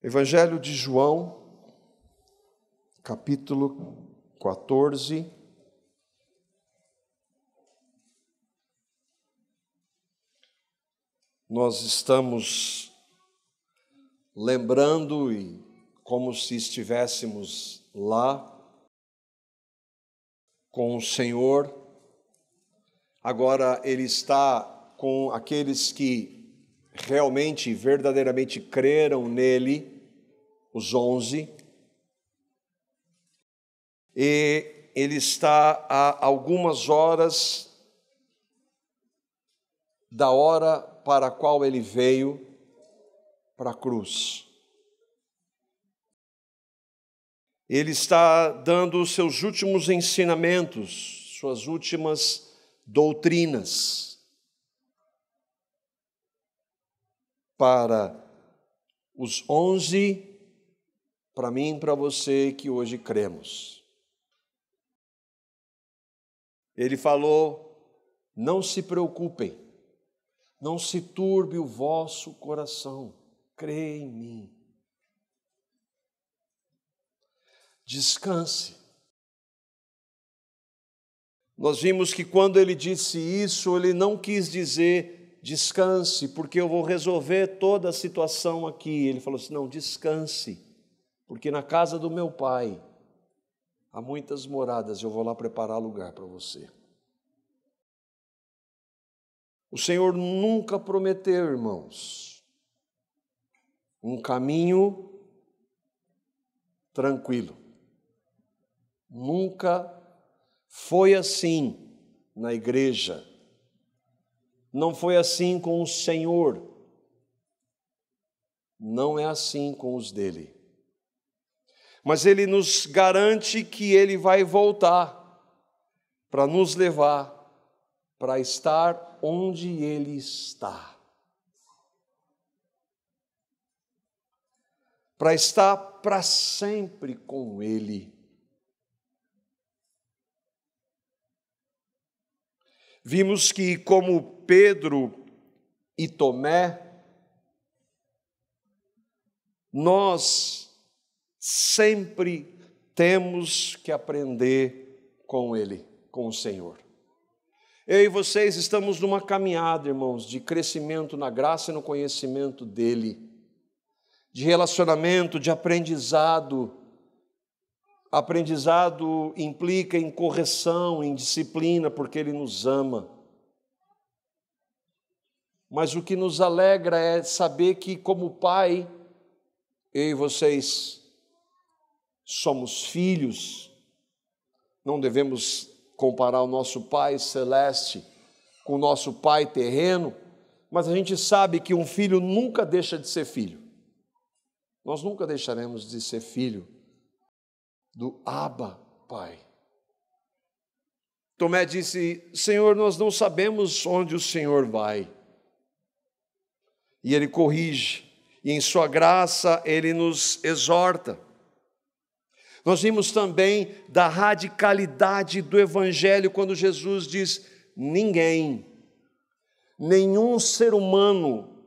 Evangelho de João, capítulo 14. Nós estamos lembrando e como se estivéssemos lá com o Senhor. Agora Ele está com aqueles que realmente, verdadeiramente creram nele, os 11, e Ele está a algumas horas da hora para a qual Ele veio para a cruz. Ele está dando os seus últimos ensinamentos, suas últimas doutrinas para os 11, para mim e para você que hoje cremos. Ele falou: não se preocupem, não se turbe o vosso coração, crê em mim. Descanse. Nós vimos que quando ele disse isso, ele não quis dizer descanse, porque eu vou resolver toda a situação aqui. Ele falou assim: não, descanse, porque na casa do meu pai há muitas moradas, eu vou lá preparar lugar para você. O Senhor nunca prometeu, irmãos, um caminho tranquilo. Nunca foi assim na igreja. Não foi assim com o Senhor. Não é assim com os dele. Mas Ele nos garante que Ele vai voltar para nos levar para estar onde Ele está. Para estar para sempre com Ele. Vimos que, como Pedro e Tomé, nós sempre temos que aprender com Ele, com o Senhor. Eu e vocês estamos numa caminhada, irmãos, de crescimento na graça e no conhecimento dEle, de relacionamento, de aprendizado. Aprendizado implica em correção, em disciplina, porque Ele nos ama. Mas o que nos alegra é saber que, como Pai, eu e vocês somos filhos. Não devemos comparar o nosso Pai celeste com o nosso Pai terreno, mas a gente sabe que um filho nunca deixa de ser filho. Nós nunca deixaremos de ser filho do Abba, Pai. Tomé disse: Senhor, nós não sabemos onde o Senhor vai. E Ele corrige, e em sua graça Ele nos exorta. Nós vimos também da radicalidade do Evangelho quando Jesus diz: ninguém, nenhum ser humano,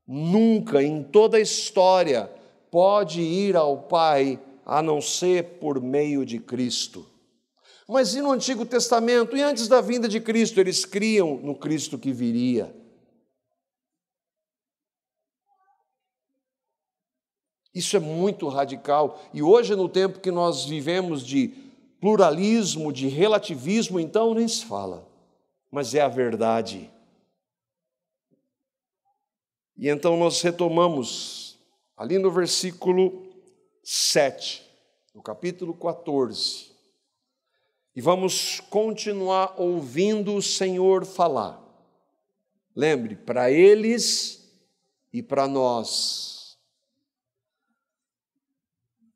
nunca em toda a história pode ir ao Pai a não ser por meio de Cristo. Mas e no Antigo Testamento? E antes da vinda de Cristo? Eles criam no Cristo que viria. Isso é muito radical. E hoje, no tempo que nós vivemos de pluralismo, de relativismo, então nem se fala. Mas é a verdade. E então nós retomamos ali no versículo 7, no capítulo 14, e vamos continuar ouvindo o Senhor falar. Lembre, para eles e para nós.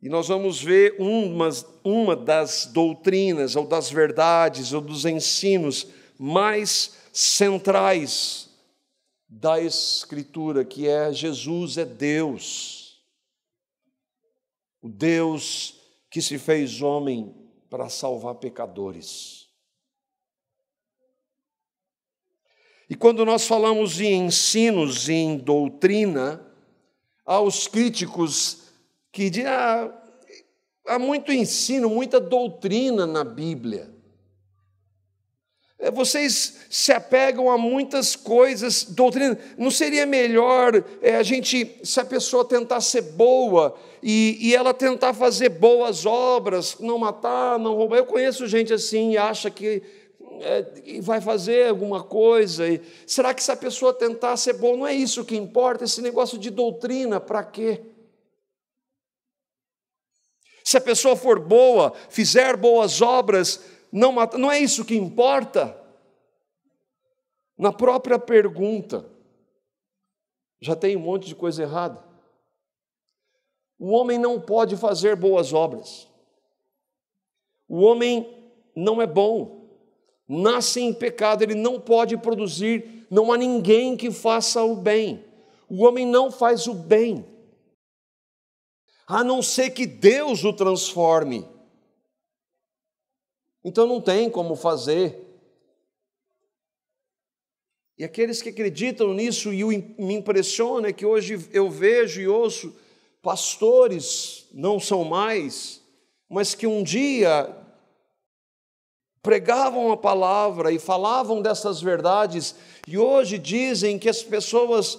E nós vamos ver uma das doutrinas, ou das verdades, ou dos ensinos mais centrais da Escritura, que é: Jesus é Deus. O Deus que se fez homem para salvar pecadores. E quando nós falamos em ensinos, em doutrina, aos críticos que diz, há muito ensino, muita doutrina na Bíblia. Vocês se apegam a muitas coisas, doutrina. Não seria melhor se a pessoa tentar ser boa e ela tentar fazer boas obras, não matar, não roubar? Eu conheço gente assim e acha que vai fazer alguma coisa. Será que se a pessoa tentar ser boa, não é isso que importa? Esse negócio de doutrina, para quê? Se a pessoa for boa, fizer boas obras, não é isso que importa? Na própria pergunta, já tem um monte de coisa errada. O homem não pode fazer boas obras. O homem não é bom, nasce em pecado, ele não pode produzir, não há ninguém que faça o bem. O homem não faz o bem, a não ser que Deus o transforme. Então não tem como fazer. E aqueles que acreditam nisso, e me impressiona que hoje eu vejo e ouço pastores, não são mais, mas que um dia pregavam a palavra e falavam dessas verdades, e hoje dizem que as pessoas,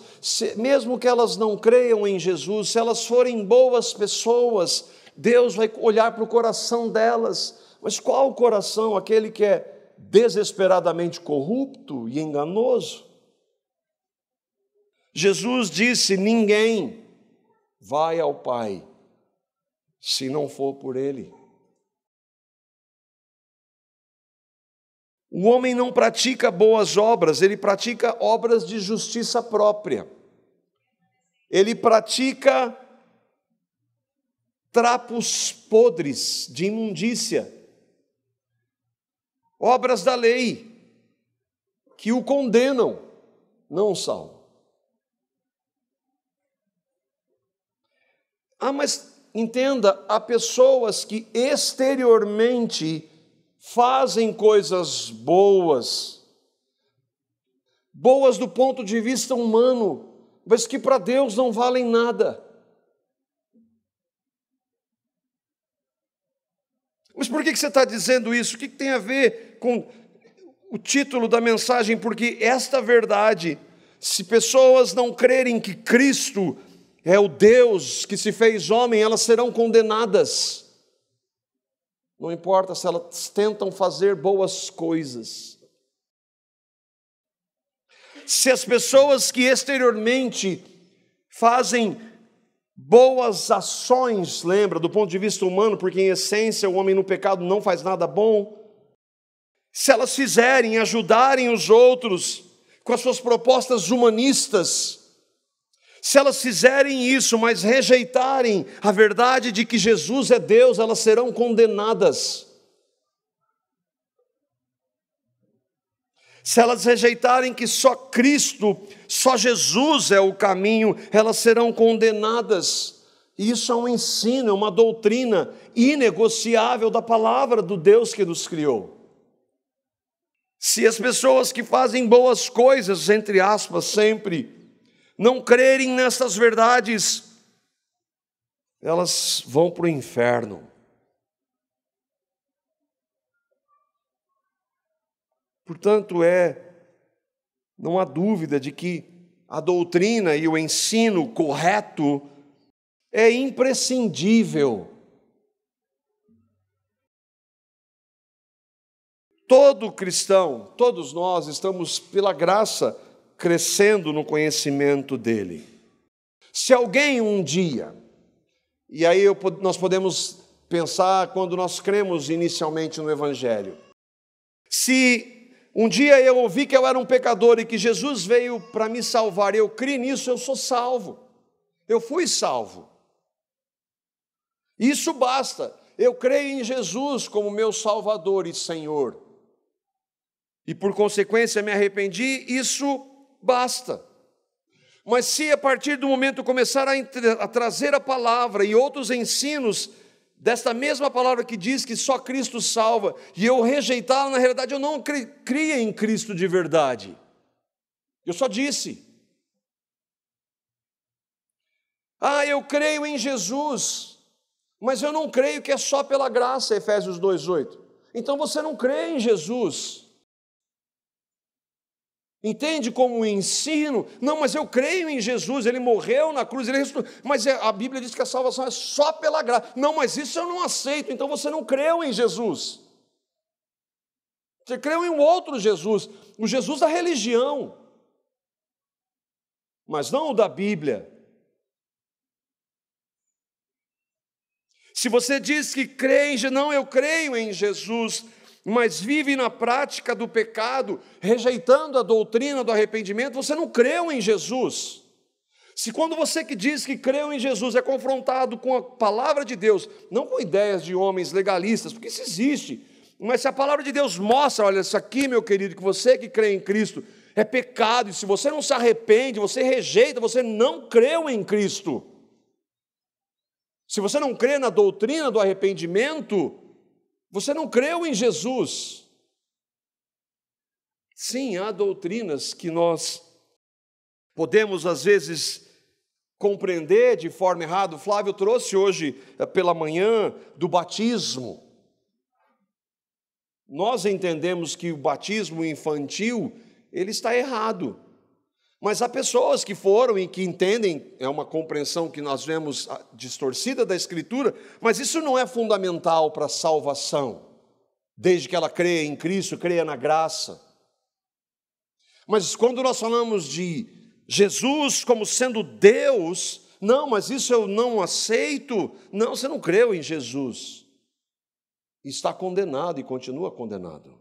mesmo que elas não creiam em Jesus, se elas forem boas pessoas, Deus vai olhar para o coração delas. Mas qual o coração? Aquele que é desesperadamente corrupto e enganoso? Jesus disse: ninguém vai ao Pai se não for por Ele. O homem não pratica boas obras, ele pratica obras de justiça própria. Ele pratica trapos podres de imundícia, obras da lei que o condenam, não o salvam. Mas entenda, há pessoas que exteriormente fazem coisas boas do ponto de vista humano, mas que para Deus não valem nada. Mas por que você está dizendo isso? O que tem a ver com o título da mensagem? Porque esta verdade, se pessoas não crerem que Cristo é o Deus que se fez homem, elas serão condenadas. Não importa se elas tentam fazer boas coisas. Se as pessoas que exteriormente fazem boas ações, lembra, do ponto de vista humano, porque em essência o homem no pecado não faz nada bom, se elas fizerem, ajudarem os outros com as suas propostas humanistas, se elas fizerem isso, mas rejeitarem a verdade de que Jesus é Deus, elas serão condenadas. Se elas rejeitarem que só Cristo, só Jesus é o caminho, elas serão condenadas. Isso é um ensino, é uma doutrina inegociável da palavra do Deus que nos criou. Se as pessoas que fazem boas coisas, entre aspas, sempre, não crerem nessas verdades, elas vão para o inferno. Portanto, não há dúvida de que a doutrina e o ensino correto é imprescindível. Todo cristão, todos nós estamos, pela graça, crescendo no conhecimento dele. Se alguém um dia, e aí nós podemos pensar quando nós cremos inicialmente no Evangelho, se um dia eu ouvi que eu era um pecador e que Jesus veio para me salvar, eu creio nisso, eu sou salvo, eu fui salvo. Isso basta, eu creio em Jesus como meu Salvador e Senhor, e por consequência me arrependi, isso basta. Mas se a partir do momento começar a trazer a palavra e outros ensinos desta mesma palavra que diz que só Cristo salva, e eu rejeitá-la, na realidade eu não cria em Cristo de verdade. Eu só disse. Ah, eu creio em Jesus, mas eu não creio que é só pela graça, Efésios 2:8. Então você não crê em Jesus. Entende como um ensino? Não, mas eu creio em Jesus, Ele morreu na cruz, Ele ressuscitou. Mas a Bíblia diz que a salvação é só pela graça. Não, mas isso eu não aceito, então você não creu em Jesus. Você creu em um outro Jesus, o Jesus da religião, mas não o da Bíblia. Se você diz que crê em Jesus, não, eu creio em Jesus, mas vive na prática do pecado, rejeitando a doutrina do arrependimento, você não creu em Jesus. Se quando você que diz que creu em Jesus é confrontado com a palavra de Deus, não com ideias de homens legalistas, porque isso existe, mas se a palavra de Deus mostra, olha, isso aqui, meu querido, que você que crê em Cristo é pecado, e se você não se arrepende, você rejeita, você não creu em Cristo. Se você não crê na doutrina do arrependimento, você não creu em Jesus. Sim, há doutrinas que nós podemos, às vezes, compreender de forma errada. O Flávio trouxe hoje, pela manhã, do batismo. Nós entendemos que o batismo infantil, ele está errado. Mas há pessoas que foram e que entendem, é uma compreensão que nós vemos distorcida da Escritura, mas isso não é fundamental para a salvação, desde que ela creia em Cristo, creia na graça. Mas quando nós falamos de Jesus como sendo Deus, não, mas isso eu não aceito. Não, você não creu em Jesus. Está condenado e continua condenado.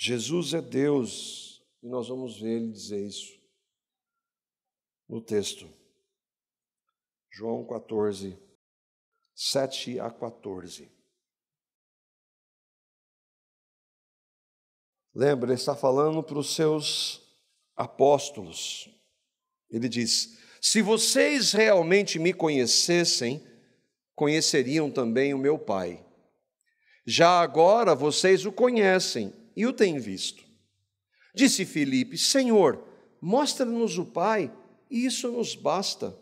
Jesus é Deus, e nós vamos ver ele dizer isso no texto. João 14, 7 a 14. Lembra, ele está falando para os seus apóstolos. Ele diz: se vocês realmente me conhecessem, conheceriam também o meu Pai. Já agora vocês o conhecem e o têm visto. Disse Filipe: Senhor, mostra-nos o Pai, e isso nos basta.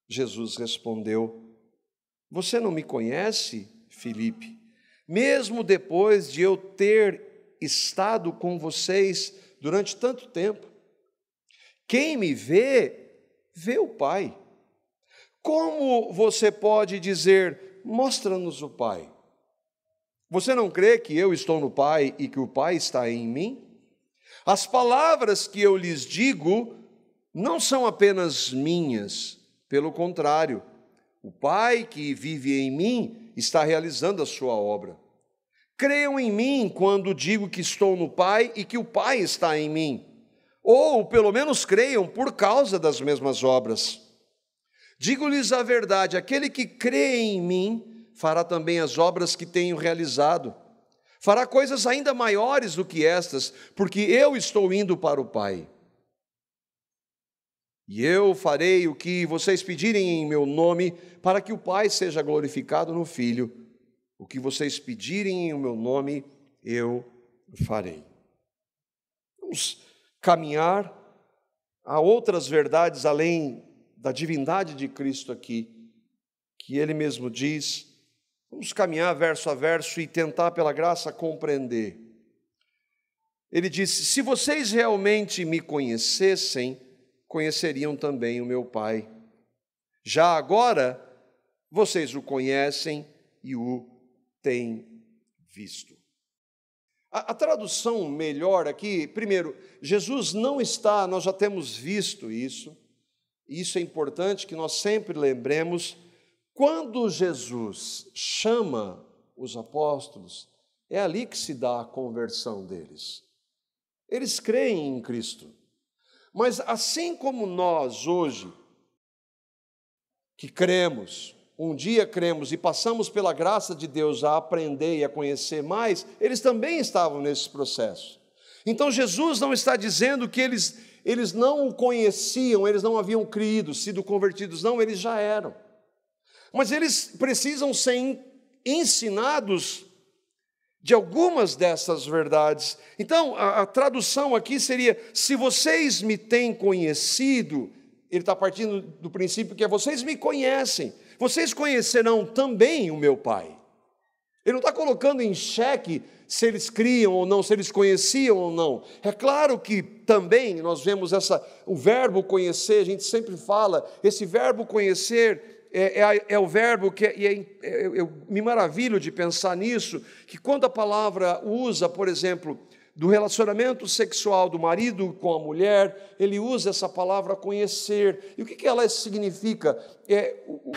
Jesus respondeu: você não me conhece, Filipe, mesmo depois de eu ter estado com vocês durante tanto tempo? Quem me vê, vê o Pai. Como você pode dizer, mostra-nos o Pai? Você não crê que eu estou no Pai e que o Pai está em mim? As palavras que eu lhes digo não são apenas minhas, pelo contrário, o Pai que vive em mim está realizando a sua obra. Creiam em mim quando digo que estou no Pai e que o Pai está em mim, ou pelo menos creiam por causa das mesmas obras. Digo-lhes a verdade, aquele que crê em mim fará também as obras que tenho realizado. Fará coisas ainda maiores do que estas, porque eu estou indo para o Pai. E eu farei o que vocês pedirem em meu nome, para que o Pai seja glorificado no Filho. O que vocês pedirem em meu nome, eu farei. Vamos caminhar a outras verdades além da divindade de Cristo aqui, que Ele mesmo diz. Vamos caminhar verso a verso e tentar, pela graça, compreender. Ele disse: se vocês realmente me conhecessem, conheceriam também o meu Pai. Já agora, vocês o conhecem e o têm visto. A tradução melhor aqui, primeiro, Jesus não está, nós já temos visto isso, e isso é importante que nós sempre lembremos. Quando Jesus chama os apóstolos, é ali que se dá a conversão deles. Eles creem em Cristo. Mas assim como nós hoje, que cremos, um dia cremos e passamos pela graça de Deus a aprender e a conhecer mais, eles também estavam nesse processo. Então Jesus não está dizendo que eles não o conheciam, eles não haviam crido, sido convertidos, não, eles já eram. Mas eles precisam ser ensinados de algumas dessas verdades. Então, a tradução aqui seria: se vocês me têm conhecido, ele está partindo do princípio que é: vocês me conhecem, vocês conhecerão também o meu Pai. Ele não está colocando em xeque se eles criam ou não, se eles conheciam ou não. É claro que também nós vemos o verbo conhecer, a gente sempre fala, esse verbo conhecer é o verbo que eu me maravilho de pensar nisso, que quando a palavra usa, por exemplo, do relacionamento sexual do marido com a mulher, ele usa essa palavra conhecer. E o que ela significa?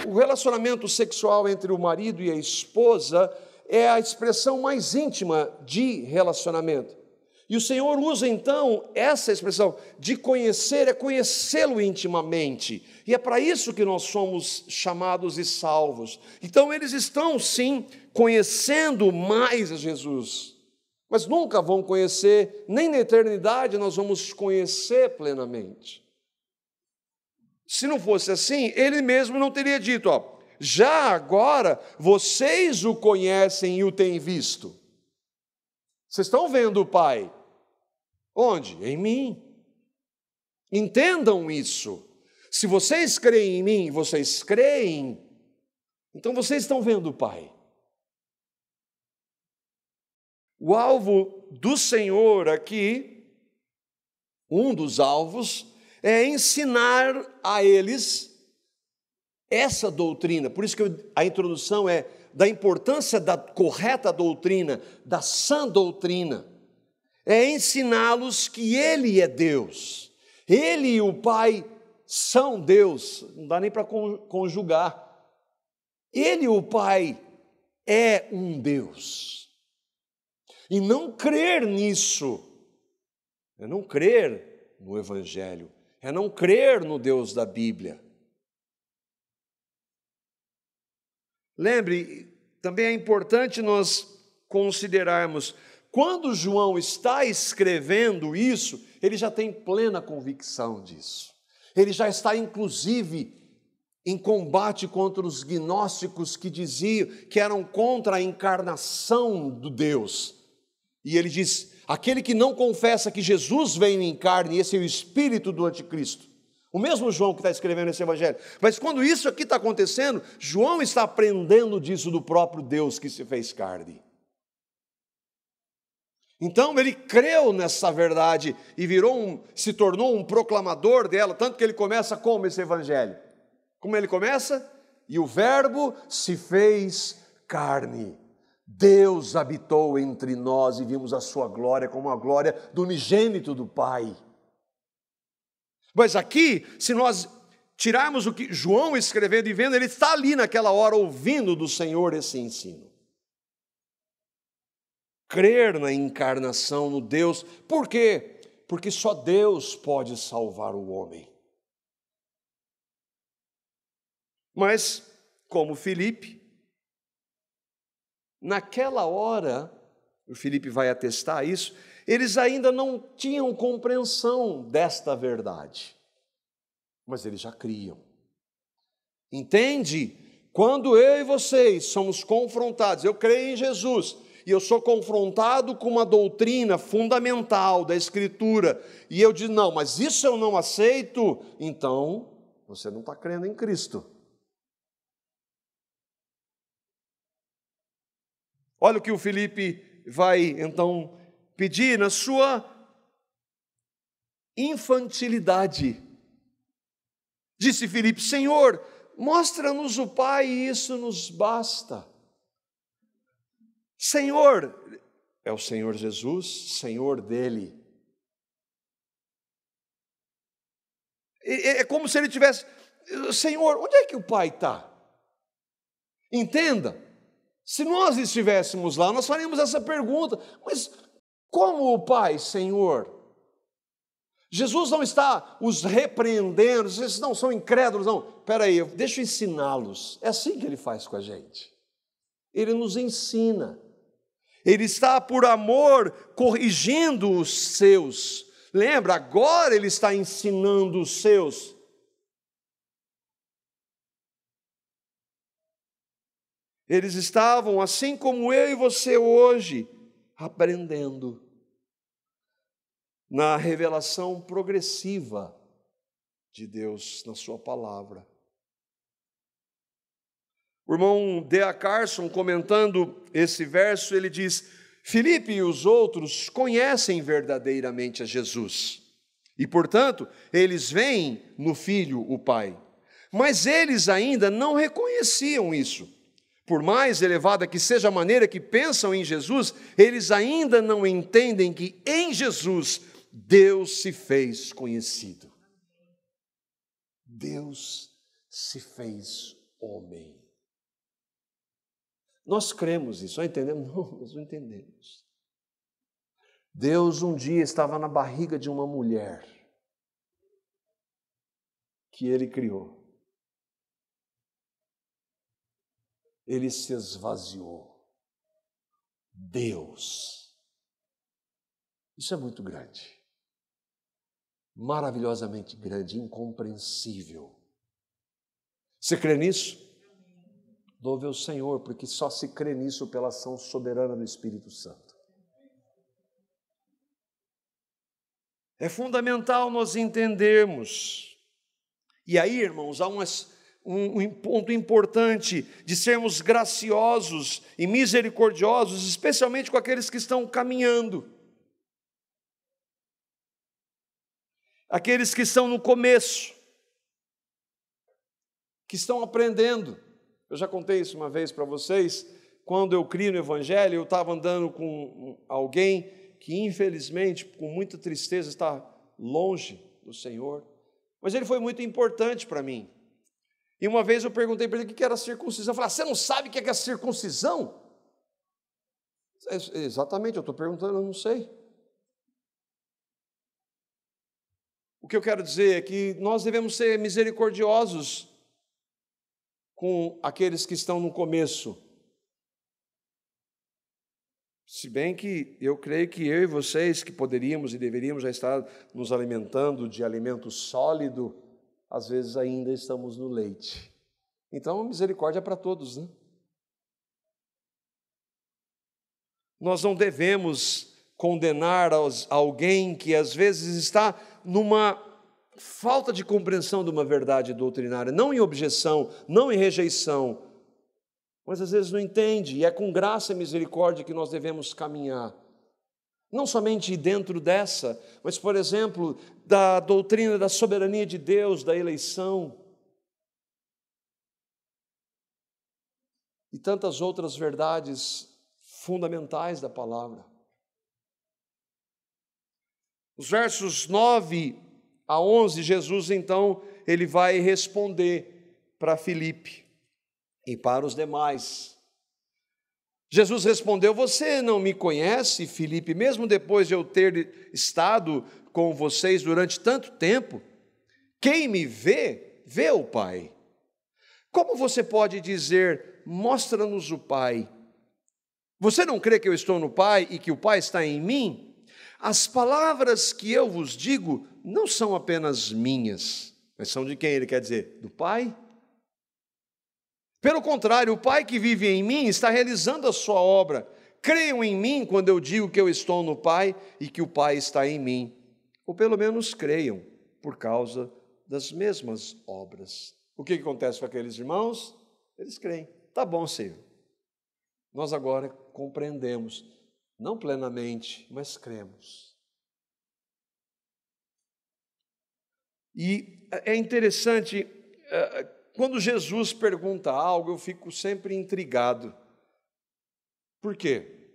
O relacionamento sexual entre o marido e a esposa é a expressão mais íntima de relacionamento. E o Senhor usa, então, essa expressão de conhecer, é conhecê-lo intimamente. E é para isso que nós somos chamados e salvos. Então, eles estão, sim, conhecendo mais a Jesus. Mas nunca vão conhecer, nem na eternidade nós vamos conhecer plenamente. Se não fosse assim, ele mesmo não teria dito, já agora vocês o conhecem e o têm visto. Vocês estão vendo o Pai. Onde? Em mim. Entendam isso. Se vocês creem em mim, vocês creem, então vocês estão vendo o Pai. O alvo do Senhor aqui, um dos alvos, é ensinar a eles essa doutrina. Por isso que a introdução é da importância da correta doutrina, da sã doutrina. É ensiná-los que Ele é Deus. Ele e o Pai são Deus. Não dá nem para conjugar. Ele e o Pai é um Deus. E não crer nisso é não crer no Evangelho, é não crer no Deus da Bíblia. Lembre, também é importante nós considerarmos, quando João está escrevendo isso, ele já tem plena convicção disso. Ele já está, inclusive, em combate contra os gnósticos que diziam que eram contra a encarnação do Deus. E ele diz: aquele que não confessa que Jesus veio em carne, esse é o espírito do anticristo. O mesmo João que está escrevendo esse evangelho. Mas quando isso aqui está acontecendo, João está aprendendo disso do próprio Deus que se fez carne. Então ele creu nessa verdade e se tornou um proclamador dela, tanto que ele começa como esse evangelho? Como ele começa? E o verbo se fez carne. Deus habitou entre nós e vimos a sua glória como a glória do unigênito do Pai. Mas aqui, se nós tirarmos o que João escrevendo e vendo, ele está ali naquela hora ouvindo do Senhor esse ensino. Crer na encarnação, no Deus. Por quê? Porque só Deus pode salvar o homem. Mas, como Filipe, naquela hora, o Filipe vai atestar isso, eles ainda não tinham compreensão desta verdade, mas eles já criam. Entende? Quando eu e vocês somos confrontados, eu creio em Jesus, e eu sou confrontado com uma doutrina fundamental da Escritura, e eu digo, não, mas isso eu não aceito, então você não está crendo em Cristo. Olha o que o Filipe vai, então, pedir na sua infantilidade. Disse Filipe: Senhor, mostra-nos o Pai e isso nos basta. Senhor, é o Senhor Jesus, Senhor dele. É como se ele tivesse: Senhor, onde é que o Pai está? Entenda, se nós estivéssemos lá, nós faríamos essa pergunta: mas como o Pai, Senhor? Jesus não está os repreendendo, vocês não são incrédulos, não. Espera aí, deixa eu ensiná-los. É assim que ele faz com a gente. Ele nos ensina. Ele está, por amor, corrigindo os seus. Lembra, agora ele está ensinando os seus. Eles estavam, assim como eu e você hoje, aprendendo na revelação progressiva de Deus na sua palavra. O irmão D.A. Carson, comentando esse verso, ele diz: Filipe e os outros conhecem verdadeiramente a Jesus e, portanto, eles veem no Filho o Pai. Mas eles ainda não reconheciam isso. Por mais elevada que seja a maneira que pensam em Jesus, eles ainda não entendem que em Jesus Deus se fez conhecido. Deus se fez homem. Nós cremos isso, nós entendemos? Não, nós não entendemos. Deus um dia estava na barriga de uma mulher que Ele criou. Ele se esvaziou. Deus. Isso é muito grande. Maravilhosamente grande, incompreensível. Você crê nisso? Louve ao Senhor, porque só se crê nisso pela ação soberana do Espírito Santo. É fundamental nós entendermos. E aí, irmãos, há um ponto importante de sermos graciosos e misericordiosos, especialmente com aqueles que estão caminhando. Aqueles que estão no começo, que estão aprendendo. Eu já contei isso uma vez para vocês. Quando eu criei no Evangelho, eu estava andando com alguém que, infelizmente, com muita tristeza, está longe do Senhor. Mas ele foi muito importante para mim. E uma vez eu perguntei para ele o que era a circuncisão. Eu falei: você não sabe o que é a circuncisão? Exatamente, eu estou perguntando, eu não sei. O que eu quero dizer é que nós devemos ser misericordiosos com aqueles que estão no começo. Se bem que eu creio que eu e vocês, que poderíamos e deveríamos já estar nos alimentando de alimento sólido, às vezes ainda estamos no leite. Então, a misericórdia é para todos, né? Nós não devemos condenar alguém que às vezes está numa falta de compreensão de uma verdade doutrinária, não em objeção, não em rejeição, mas às vezes não entende, e é com graça e misericórdia que nós devemos caminhar. Não somente dentro dessa, mas, por exemplo, da doutrina da soberania de Deus, da eleição, e tantas outras verdades fundamentais da palavra. Os versos 9 a 11, Jesus, então, ele vai responder para Filipe e para os demais. Jesus respondeu: você não me conhece, Filipe, mesmo depois de eu ter estado com vocês durante tanto tempo? Quem me vê, vê o Pai. Como você pode dizer: mostra-nos o Pai? Você não crê que eu estou no Pai e que o Pai está em mim? As palavras que eu vos digo não são apenas minhas, mas são de quem? Ele quer dizer, do Pai. Pelo contrário, o Pai que vive em mim está realizando a sua obra. Creiam em mim quando eu digo que eu estou no Pai e que o Pai está em mim. Ou pelo menos creiam, por causa das mesmas obras. O que acontece com aqueles irmãos? Eles creem. Tá bom, Senhor. Nós agora compreendemos, não plenamente, mas cremos. E é interessante, quando Jesus pergunta algo, eu fico sempre intrigado. Por quê?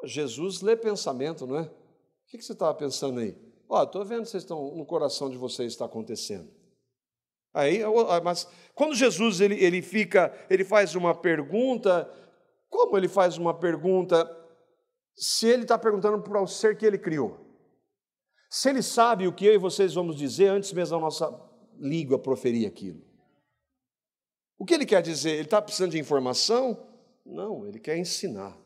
Jesus lê pensamento, não é? O que você estava pensando aí? Estou vendo que vocês estão, no coração de vocês está acontecendo. Mas quando Jesus ele faz uma pergunta, como ele faz uma pergunta se ele está perguntando para o ser que ele criou? Se ele sabe o que eu e vocês vamos dizer antes mesmo da nossa língua proferir aquilo. O que ele quer dizer? Ele está precisando de informação? Não, ele quer ensinar.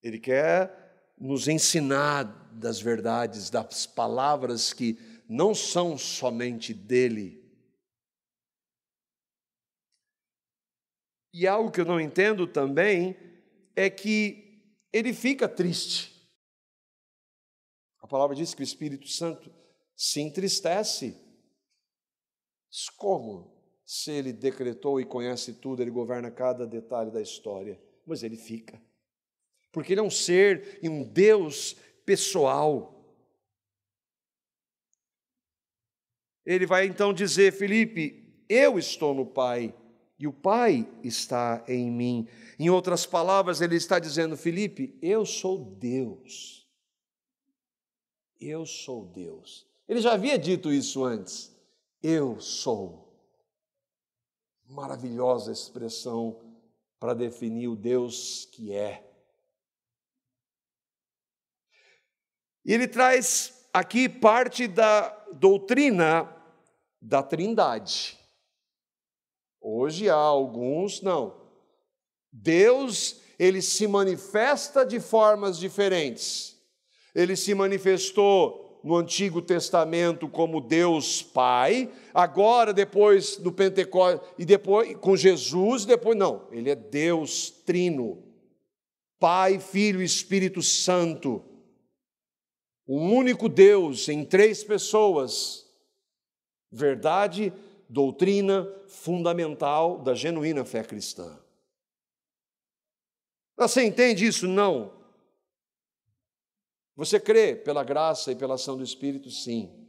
Ele quer nos ensinar das verdades, das palavras que não são somente dele. E algo que eu não entendo também é que ele fica triste. A palavra diz que o Espírito Santo se entristece. Como? Se ele decretou e conhece tudo, ele governa cada detalhe da história. Mas ele fica. Porque ele é um ser e um Deus pessoal. Ele vai então dizer: Filipe, eu estou no Pai e o Pai está em mim. Em outras palavras, ele está dizendo: Filipe, eu sou Deus. Eu sou Deus. Ele já havia dito isso antes. Eu sou. Maravilhosa expressão para definir o Deus que é. E ele traz aqui parte da doutrina da Trindade. Hoje há alguns, não. Deus, ele se manifesta de formas diferentes. Ele se manifestou no Antigo Testamento como Deus Pai, agora depois do Pentecostes, e depois com Jesus, depois não, ele é Deus Trino, Pai, Filho e Espírito Santo, um único Deus em três pessoas, verdade, doutrina fundamental da genuína fé cristã. Você entende isso? Não. Você crê pela graça e pela ação do Espírito? Sim.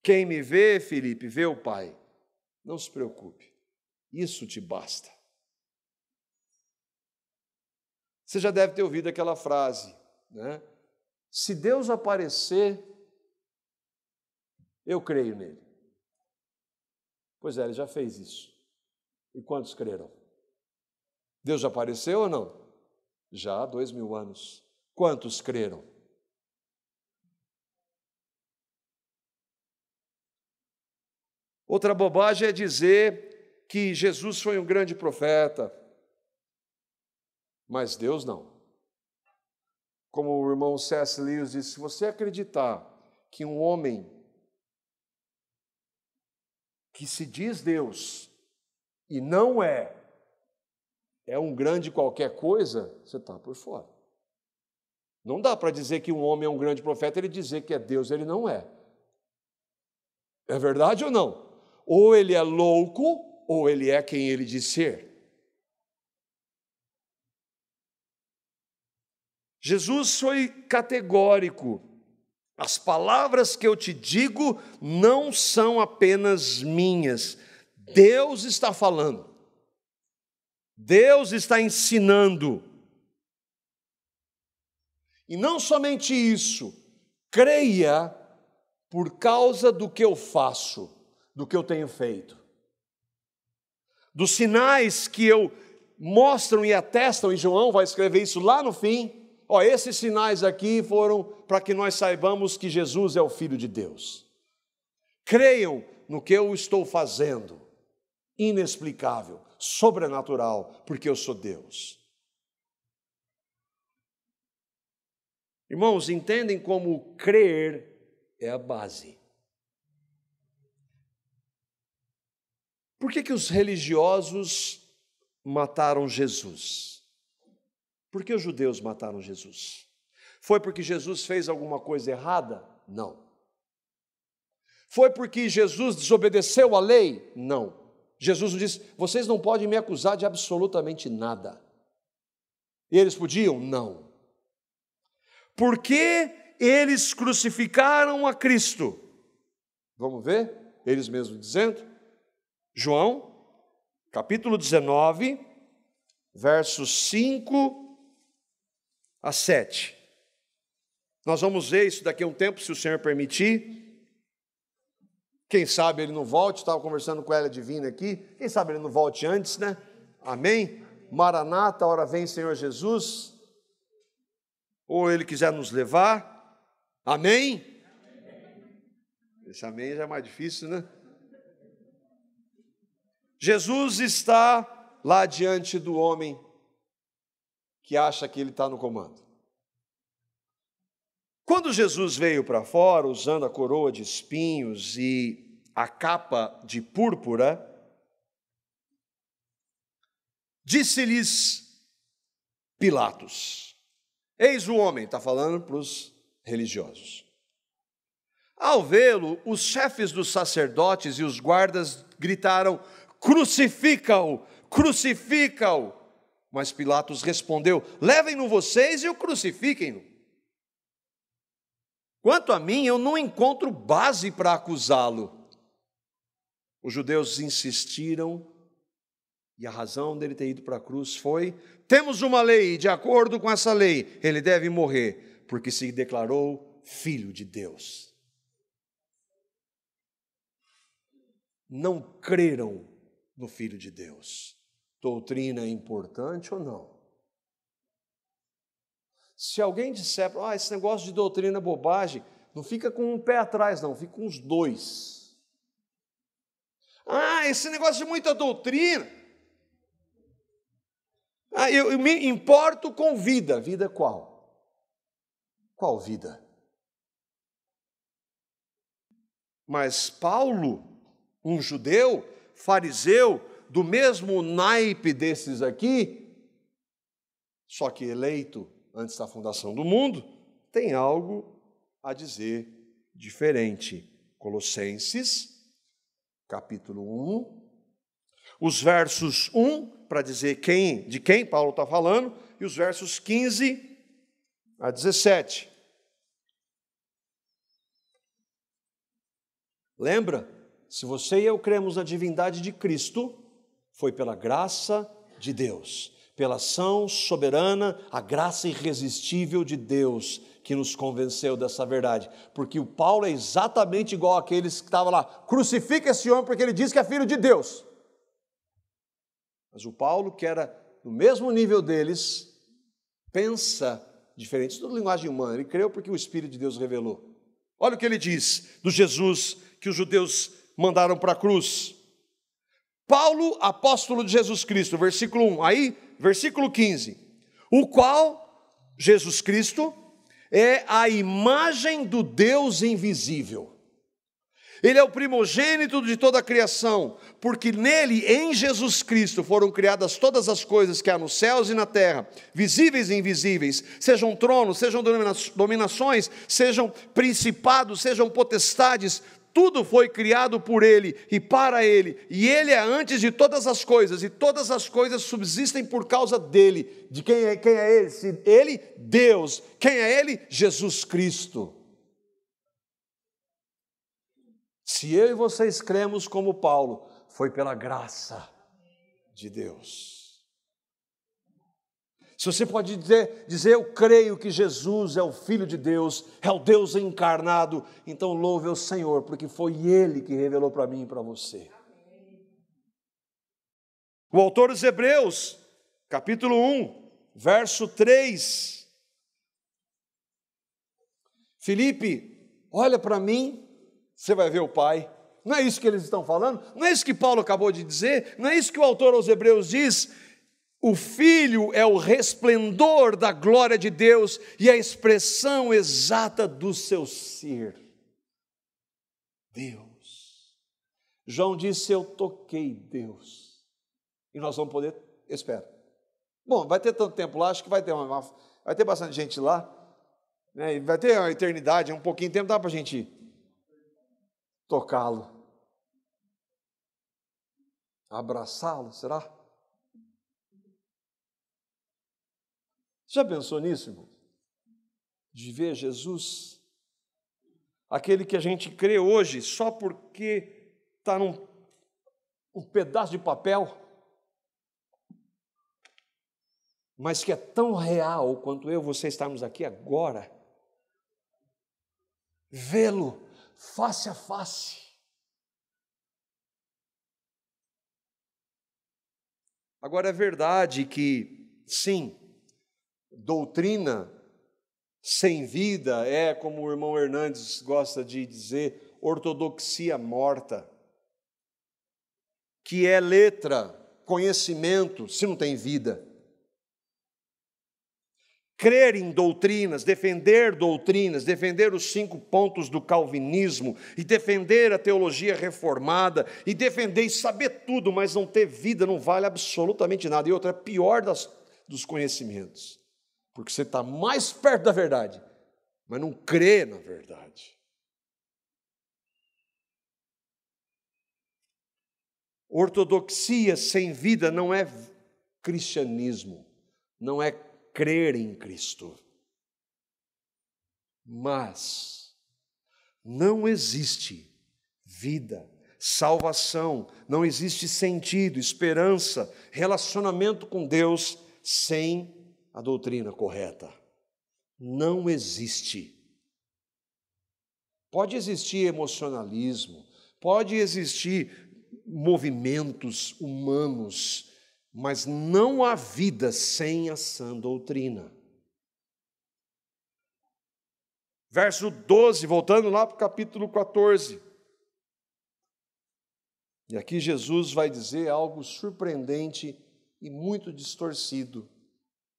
Quem me vê, Filipe, vê o Pai. Não se preocupe, isso te basta. Você já deve ter ouvido aquela frase, né? Se Deus aparecer, eu creio nele. Pois é, ele já fez isso. E quantos creram? Deus já apareceu ou não? Já há 2000 anos. Quantos creram? Outra bobagem é dizer que Jesus foi um grande profeta, mas Deus não. Como o irmão C.S. Lewis disse, se você acreditar que um homem que se diz Deus e não é um grande qualquer coisa, você está por fora. Não dá para dizer que um homem é um grande profeta, ele dizer que é Deus, ele não é. É verdade ou não? Ou ele é louco, ou ele é quem ele diz ser. Jesus foi categórico. As palavras que eu te digo não são apenas minhas. Deus está falando. Deus está ensinando. E não somente isso, creia por causa do que eu faço, do que eu tenho feito. Dos sinais que eu mostram e atestam, e João vai escrever isso lá no fim. Esses sinais aqui foram para que nós saibamos que Jesus é o Filho de Deus. Creiam no que eu estou fazendo, inexplicável, sobrenatural, porque eu sou Deus. Irmãos, entendem como crer é a base. Por que os religiosos mataram Jesus? Por que os judeus mataram Jesus? Foi porque Jesus fez alguma coisa errada? Não. Foi porque Jesus desobedeceu a lei? Não. Jesus disse, vocês não podem me acusar de absolutamente nada. E eles podiam? Não. Por que eles crucificaram a Cristo? Vamos ver? Eles mesmos dizendo. João, capítulo 19, versos 5 a 7. Nós vamos ver isso daqui a um tempo, se o Senhor permitir. Quem sabe ele não volte, estava conversando com ela divina aqui. Quem sabe ele não volte antes, né? Amém? Maranata, hora vem Senhor Jesus. Ou ele quiser nos levar. Amém? Esse amém já é mais difícil, né? Jesus está lá diante do homem que acha que ele está no comando. Quando Jesus veio para fora, usando a coroa de espinhos e a capa de púrpura, disse-lhes Pilatos, eis o homem, está falando para os religiosos. Ao vê-lo, os chefes dos sacerdotes e os guardas gritaram: crucifica-o, crucifica-o. Mas Pilatos respondeu: levem-no vocês e o crucifiquem-no. Quanto a mim, eu não encontro base para acusá-lo. Os judeus insistiram, e a razão dele ter ido para a cruz foi: temos uma lei, e de acordo com essa lei, ele deve morrer, porque se declarou filho de Deus. Não creram no Filho de Deus. Doutrina é importante ou não? Se alguém disser, esse negócio de doutrina é bobagem, não fica com um pé atrás, não, fica com os dois. Esse negócio de muita doutrina. Eu me importo com vida. Vida qual? Qual vida? Mas Paulo, um judeu, fariseu, do mesmo naipe desses aqui, só que eleito antes da fundação do mundo, tem algo a dizer diferente. Colossenses, capítulo 1, os versos 1, para dizer de quem Paulo está falando, e os versos 15 a 17. Lembra? Se você e eu cremos na divindade de Cristo, foi pela graça de Deus, pela ação soberana, a graça irresistível de Deus que nos convenceu dessa verdade. Porque o Paulo é exatamente igual àqueles que estavam lá: crucifica esse homem porque ele diz que é filho de Deus. Mas o Paulo, que era no mesmo nível deles, pensa diferente. Isso é linguagem humana, ele creu porque o Espírito de Deus revelou. Olha o que ele diz do Jesus que os judeus mandaram para a cruz. Paulo, apóstolo de Jesus Cristo, versículo 1, aí, versículo 15, o qual, Jesus Cristo, é a imagem do Deus invisível. Ele é o primogênito de toda a criação, porque nele, em Jesus Cristo, foram criadas todas as coisas que há nos céus e na terra, visíveis e invisíveis, sejam tronos, sejam dominações, sejam principados, sejam potestades. Tudo foi criado por Ele e para Ele, e Ele é antes de todas as coisas, e todas as coisas subsistem por causa dEle. De quem é Ele? Ele, Deus. Quem é Ele? Jesus Cristo. Se eu e vocês cremos como Paulo, foi pela graça de Deus. Se você pode dizer, eu creio que Jesus é o Filho de Deus, é o Deus encarnado, então louve ao Senhor, porque foi Ele que revelou para mim e para você. O autor dos Hebreus, capítulo 1, verso 3. Filipe, olha para mim, você vai ver o Pai. Não é isso que eles estão falando? Não é isso que Paulo acabou de dizer? Não é isso que o autor aos Hebreus diz? O Filho é o resplendor da glória de Deus e a expressão exata do seu ser. Deus. João disse: eu toquei Deus. E nós vamos poder, espera. Bom, vai ter tanto tempo lá, acho que vai ter bastante gente lá, né? Vai ter uma eternidade, um pouquinho de tempo, dá para a gente tocá-lo, abraçá-lo, será? Já pensou nisso, irmão? De ver Jesus, aquele que a gente crê hoje só porque está num pedaço de papel, mas que é tão real quanto eu e você estamos aqui agora. Vê-lo face a face. Agora é verdade que, sim, doutrina sem vida é, como o irmão Hernandes gosta de dizer, ortodoxia morta, que é letra, conhecimento, se não tem vida. Crer em doutrinas, defender os 5 pontos do calvinismo, e defender a teologia reformada, e defender e saber tudo, mas não ter vida, não vale absolutamente nada. E outra, é pior dos conhecimentos. Porque você está mais perto da verdade, mas não crê na verdade. Ortodoxia sem vida não é cristianismo, não é crer em Cristo. Mas não existe vida, salvação, não existe sentido, esperança, relacionamento com Deus sem a doutrina correta. Não existe. Pode existir emocionalismo, pode existir movimentos humanos, mas não há vida sem a sã doutrina. Verso 12, voltando lá para o capítulo 14. E aqui Jesus vai dizer algo surpreendente e muito distorcido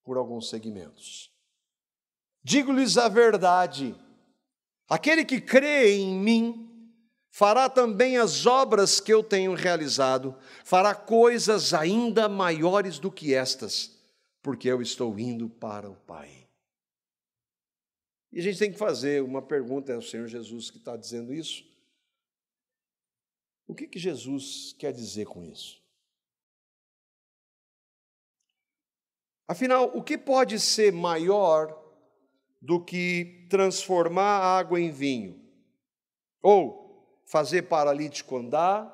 por alguns segmentos. Digo-lhes a verdade, aquele que crê em mim, fará também as obras que eu tenho realizado, fará coisas ainda maiores do que estas, porque eu estou indo para o Pai. E a gente tem que fazer uma pergunta ao Senhor Jesus que está dizendo isso. O que Jesus quer dizer com isso? Afinal, o que pode ser maior do que transformar a água em vinho? Ou fazer paralítico andar,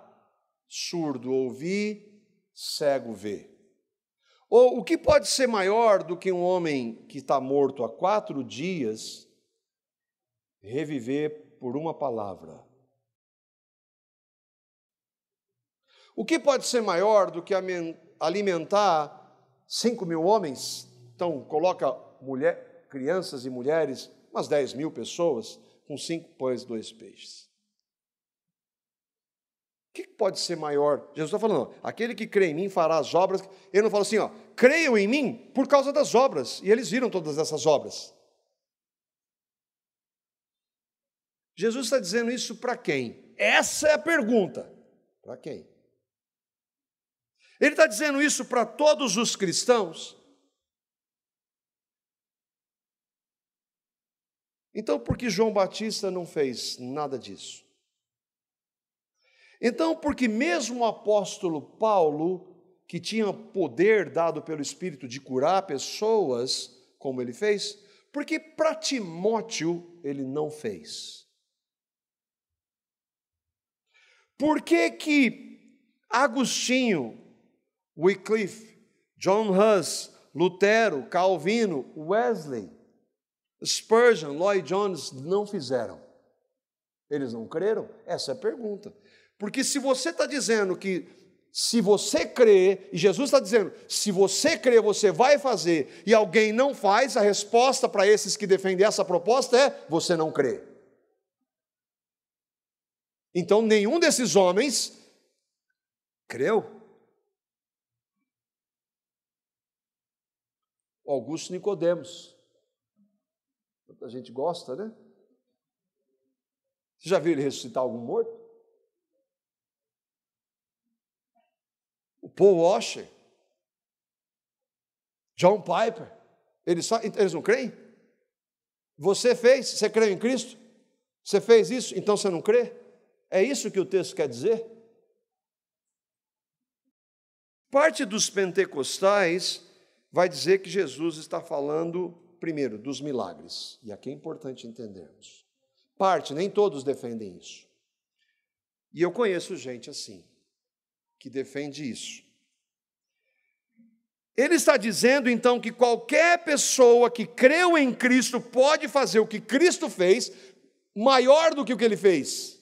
surdo ouvir, cego ver? Ou o que pode ser maior do que um homem que está morto há 4 dias reviver por uma palavra? O que pode ser maior do que alimentar 5.000 homens? Então, coloca crianças e mulheres, umas 10.000 pessoas, com 5 pães e 2 peixes. O que pode ser maior? Jesus está falando, aquele que crê em mim fará as obras. Ele não fala assim, creiam em mim por causa das obras. E eles viram todas essas obras. Jesus está dizendo isso para quem? Essa é a pergunta. Para quem? Ele está dizendo isso para todos os cristãos? Então, por que João Batista não fez nada disso? Então, porque mesmo o apóstolo Paulo, que tinha poder dado pelo Espírito de curar pessoas, como ele fez, porque para Timóteo ele não fez? Por que Agostinho, Wycliffe, John Hus, Lutero, Calvino, Wesley, Spurgeon, Lloyd Jones não fizeram? Eles não creram? Essa é a pergunta. Porque se você está dizendo que se você crê, e Jesus está dizendo, se você crê, você vai fazer, e alguém não faz, a resposta para esses que defendem essa proposta é, você não crê. Então, nenhum desses homens creu. Augusto Nicodemos. A gente gosta, né? Você já viu ele ressuscitar algum morto? O Paul Washer, John Piper, eles não creem? Você fez? Você crê em Cristo? Você fez isso? Então você não crê? É isso que o texto quer dizer? Parte dos pentecostais vai dizer que Jesus está falando, primeiro, dos milagres. E aqui é importante entendermos. Parte, nem todos defendem isso. E eu conheço gente assim, que defende isso. Ele está dizendo, então, que qualquer pessoa que creu em Cristo pode fazer o que Cristo fez, maior do que o que ele fez.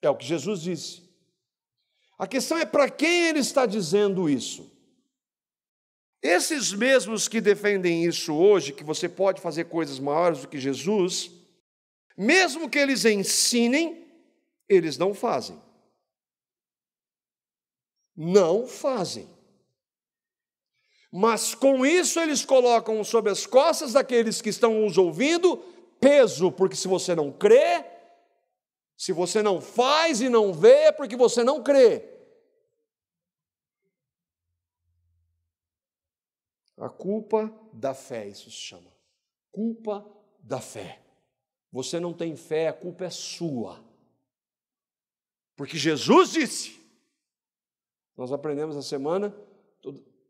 É o que Jesus disse. A questão é para quem ele está dizendo isso. Esses mesmos que defendem isso hoje, que você pode fazer coisas maiores do que Jesus, mesmo que eles ensinem, eles não fazem. Não fazem. Mas com isso eles colocam sobre as costas daqueles que estão os ouvindo peso, porque se você não crê, se você não faz e não vê, é porque você não crê. A culpa da fé, isso se chama. Culpa da fé. você não tem fé, a culpa é sua. Porque Jesus disse. Nós aprendemos essa semana,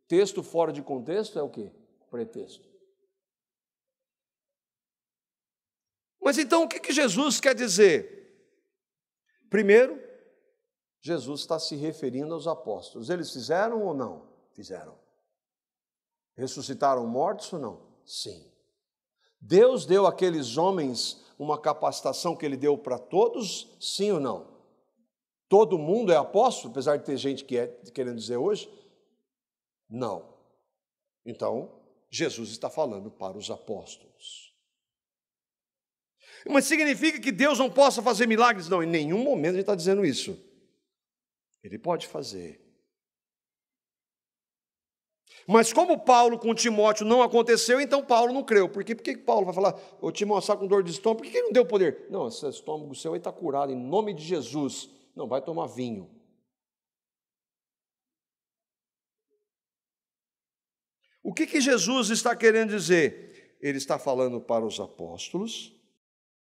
texto fora de contexto é o quê? Pretexto. Mas então o que Jesus quer dizer? Primeiro, Jesus está se referindo aos apóstolos. Eles fizeram ou não? Fizeram. Ressuscitaram mortos ou não? Sim. Deus deu àqueles homens uma capacitação que Ele deu para todos? Sim ou não? Todo mundo é apóstolo, apesar de ter gente que é querendo dizer hoje? Não. Então, Jesus está falando para os apóstolos. Mas significa que Deus não possa fazer milagres? Não, em nenhum momento ele está dizendo isso. Ele pode fazer. Mas como Paulo com Timóteo não aconteceu, então Paulo não creu. Por quê? Por que Paulo vai falar, ô Timóteo, está com dor de estômago? Por que ele não deu poder? Não, esse estômago seu aí está curado, em nome de Jesus. Não, vai tomar vinho. O que Jesus está querendo dizer? Ele está falando para os apóstolos,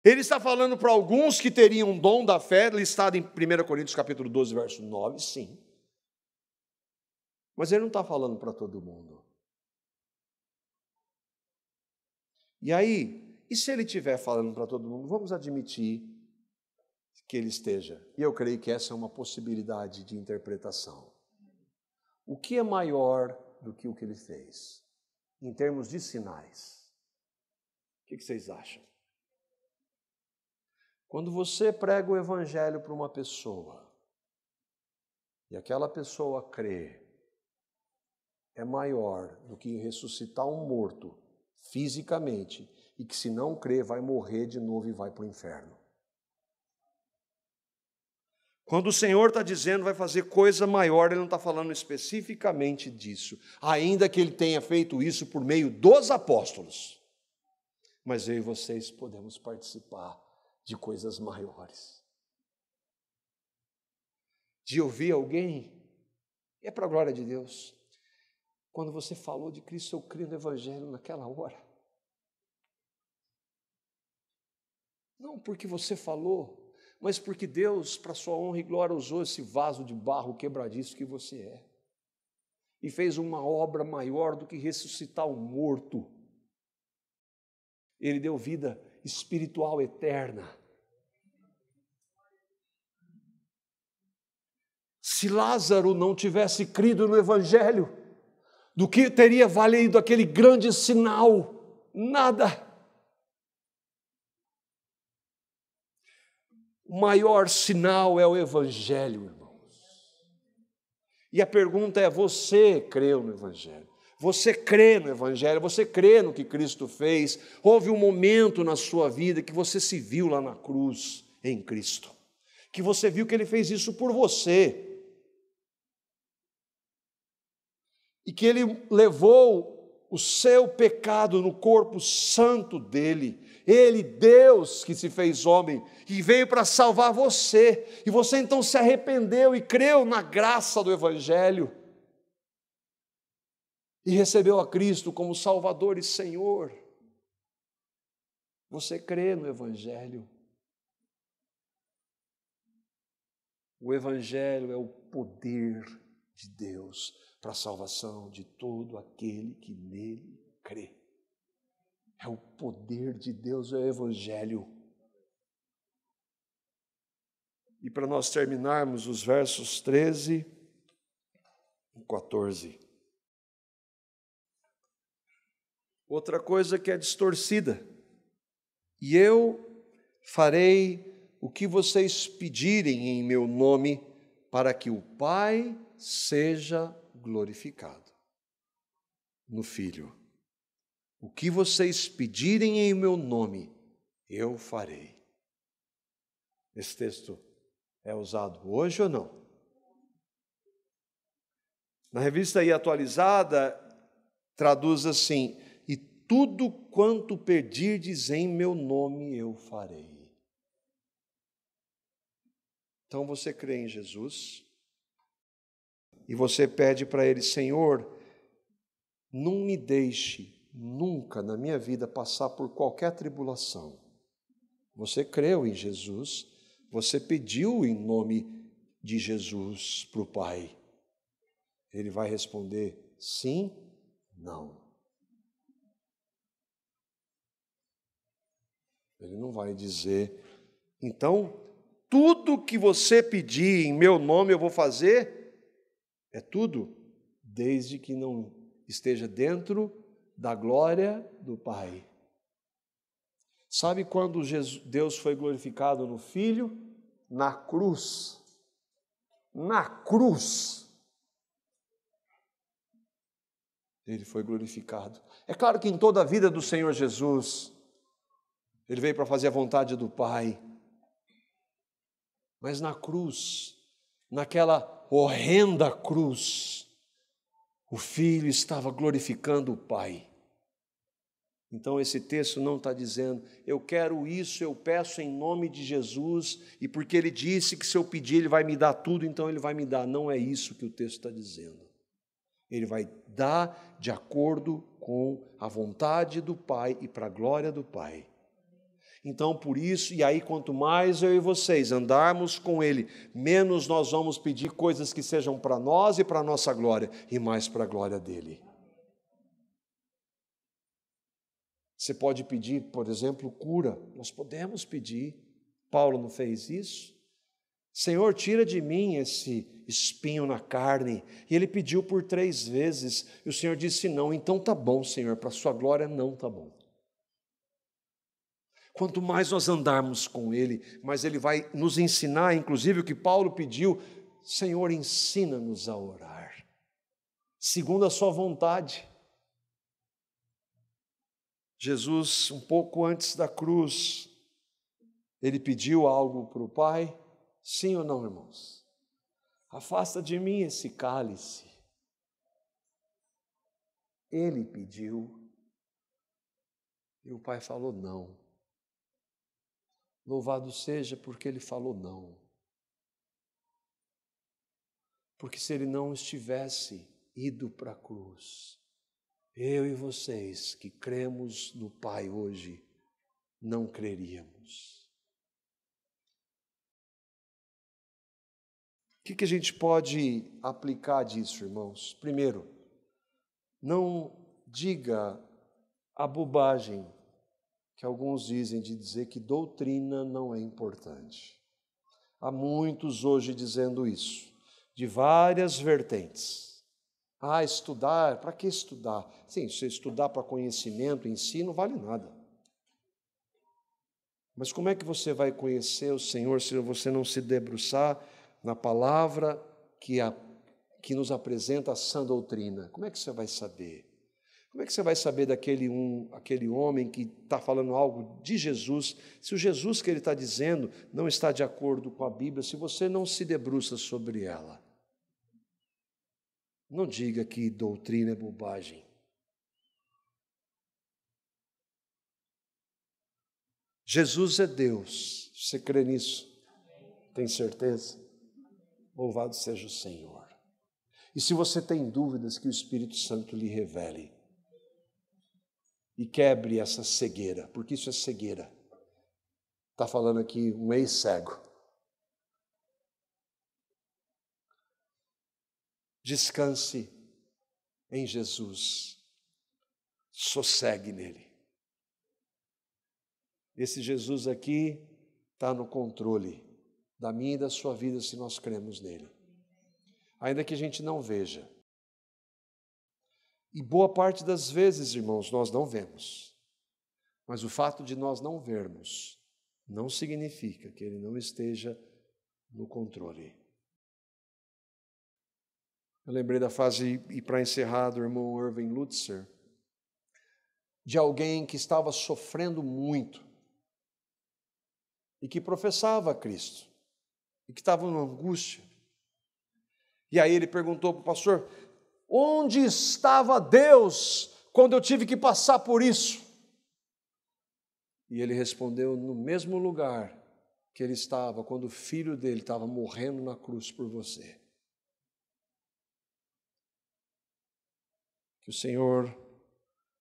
ele está falando para alguns que teriam dom da fé, listado em 1 Coríntios capítulo 12, verso 9, sim. Mas ele não está falando para todo mundo. E aí, e se ele estiver falando para todo mundo, vamos admitir que ele esteja. E eu creio que essa é uma possibilidade de interpretação. O que é maior do que o que ele fez? Em termos de sinais. O que vocês acham? Quando você prega o evangelho para uma pessoa, e aquela pessoa crê, é maior do que ressuscitar um morto fisicamente, e que se não crer vai morrer de novo e vai para o inferno. Quando o Senhor está dizendo vai fazer coisa maior, Ele não está falando especificamente disso, ainda que Ele tenha feito isso por meio dos apóstolos. Mas eu e vocês podemos participar de coisas maiores. De ouvir alguém, é para a glória de Deus. Quando você falou de Cristo, eu creio no Evangelho naquela hora. Não porque você falou, mas porque Deus, para sua honra e glória, usou esse vaso de barro quebradiço que você é. E fez uma obra maior do que ressuscitar o morto. Ele deu vida espiritual eterna. Se Lázaro não tivesse crido no Evangelho, do que teria valido aquele grande sinal? Nada. O maior sinal é o Evangelho, irmãos. E a pergunta é, você creu no Evangelho? Você crê no Evangelho? Você crê no que Cristo fez? Houve um momento na sua vida que você se viu lá na cruz em Cristo, que você viu que Ele fez isso por você, e que Ele levou o seu pecado no corpo santo dEle. Ele, Deus que se fez homem, e veio para salvar você, e você então se arrependeu e creu na graça do Evangelho, e recebeu a Cristo como Salvador e Senhor. Você crê no Evangelho. O Evangelho é o poder de Deus para a salvação de todo aquele que nele crê. É o poder de Deus, é o Evangelho. E para nós terminarmos os versos 13 e 14. Outra coisa que é distorcida. E eu farei o que vocês pedirem em meu nome, para que o Pai seja glorificado no Filho. O que vocês pedirem em meu nome, eu farei. Esse texto é usado hoje ou não? Na revista aí atualizada, traduz assim, e tudo quanto pedirdes em meu nome, eu farei. Então você crê em Jesus, e você pede para Ele, Senhor, não me deixe nunca na minha vida passar por qualquer tribulação. Você creu em Jesus, você pediu em nome de Jesus para o Pai. Ele vai responder sim, não. Ele não vai dizer, então, tudo que você pedir em meu nome eu vou fazer, é tudo, desde que não esteja dentro da glória do Pai. Sabe quando Deus foi glorificado no Filho? Na cruz. Na cruz. Ele foi glorificado. É claro que em toda a vida do Senhor Jesus, Ele veio para fazer a vontade do Pai. Mas na cruz, naquela horrenda cruz, o Filho estava glorificando o Pai. Então esse texto não está dizendo, eu quero isso, eu peço em nome de Jesus, e porque Ele disse que se eu pedir Ele vai me dar tudo, então Ele vai me dar. Não é isso que o texto está dizendo. Ele vai dar de acordo com a vontade do Pai e para a glória do Pai. Então, por isso, e aí quanto mais eu e vocês andarmos com Ele, menos nós vamos pedir coisas que sejam para nós e para a nossa glória, e mais para a glória dEle. Você pode pedir, por exemplo, cura. Nós podemos pedir. Paulo não fez isso? Senhor, tira de mim esse espinho na carne. E ele pediu por 3 vezes. E o Senhor disse não. Então tá bom, Senhor, para a sua glória não tá bom. Quanto mais nós andarmos com Ele, mais Ele vai nos ensinar, inclusive o que Paulo pediu. Senhor, ensina-nos a orar, segundo a sua vontade. Jesus, um pouco antes da cruz, Ele pediu algo para o Pai? Sim ou não, irmãos? Afasta de mim esse cálice. Ele pediu e o Pai falou não. Louvado seja porque Ele falou não. Porque se Ele não estivesse ido para a cruz, eu e vocês que cremos no Pai hoje, não creríamos. O que a gente pode aplicar disso, irmãos? Primeiro, não diga a bobagem que alguns dizem de dizer que doutrina não é importante. Há muitos hoje dizendo isso, de várias vertentes. Estudar, para que estudar? Sim, se estudar para conhecimento, ensino, não vale nada. Mas como é que você vai conhecer o Senhor se você não se debruçar na palavra que nos apresenta a sã doutrina? Como é que você vai saber? Como é que você vai saber daquele homem que está falando algo de Jesus, se o Jesus que ele está dizendo não está de acordo com a Bíblia, se você não se debruça sobre ela? Não diga que doutrina é bobagem. Jesus é Deus. Você crê nisso? Tem certeza? Louvado seja o Senhor. E se você tem dúvidas, que o Espírito Santo lhe revele. E quebre essa cegueira, porque isso é cegueira. Está falando aqui um ex-cego. Descanse em Jesus. Sossegue nele. Esse Jesus aqui está no controle da minha e da sua vida se nós cremos nele. Ainda que a gente não veja. E boa parte das vezes, irmãos, nós não vemos. Mas o fato de nós não vermos não significa que ele não esteja no controle. Eu lembrei da frase, e para encerrar, do irmão Irving Lutzer, de alguém que estava sofrendo muito e que professava a Cristo e que estava numa angústia. E aí ele perguntou para o pastor, onde estava Deus quando eu tive que passar por isso? E ele respondeu, no mesmo lugar que ele estava quando o filho dele estava morrendo na cruz por você. Que o Senhor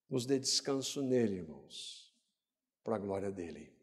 nos dê descanso nele, irmãos, para a glória dele.